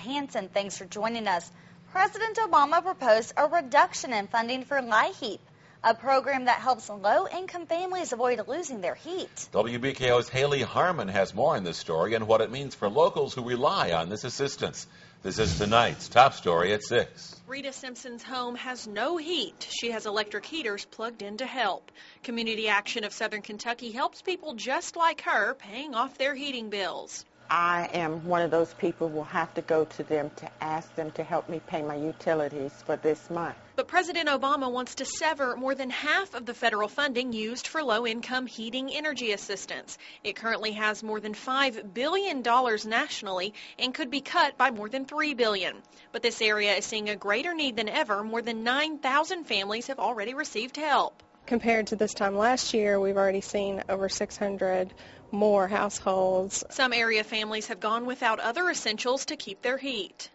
Hanson, thanks for joining us. President Obama proposed a reduction in funding for LIHEAP, a program that helps low-income families avoid losing their heat. WBKO's Haley Harmon has more on this story and what it means for locals who rely on this assistance. This is tonight's top story at 6. Rita Simpson's home has no heat. She has electric heaters plugged in to help. Community Action of Southern Kentucky helps people just like her paying off their heating bills. I am one of those people who will have to go to them to ask them to help me pay my utilities for this month. But President Obama wants to sever more than half of the federal funding used for low-income heating energy assistance. It currently has more than $5 billion nationally and could be cut by more than $3 billion. But this area is seeing a greater need than ever. More than 9,000 families have already received help. Compared to this time last year, we've already seen over 600 more households. Some area families have gone without other essentials to keep their heat.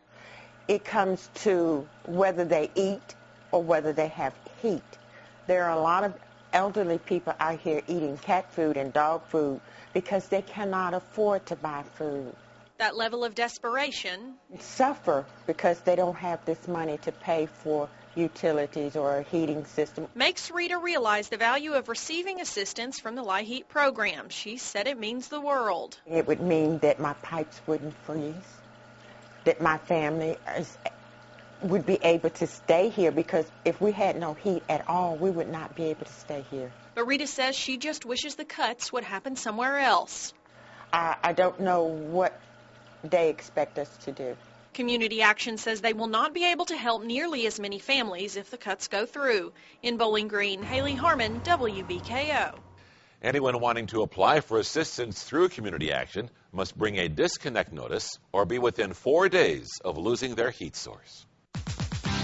It comes to whether they eat or whether they have heat. There are a lot of elderly people out here eating cat food and dog food because they cannot afford to buy food. That level of desperation Suffer because they don't have this money to pay for utilities or a heating system. Makes Rita realize the value of receiving assistance from the LIHEAP program. She said it means the world. It would mean that my pipes wouldn't freeze, that my family would be able to stay here, because if we had no heat at all, we would not be able to stay here. But Rita says she just wishes the cuts would happen somewhere else. I don't know what they expect us to do. Community Action says they will not be able to help nearly as many families if the cuts go through. In Bowling Green, Haley Harmon, WBKO. Anyone wanting to apply for assistance through Community Action must bring a disconnect notice or be within 4 days of losing their heat source.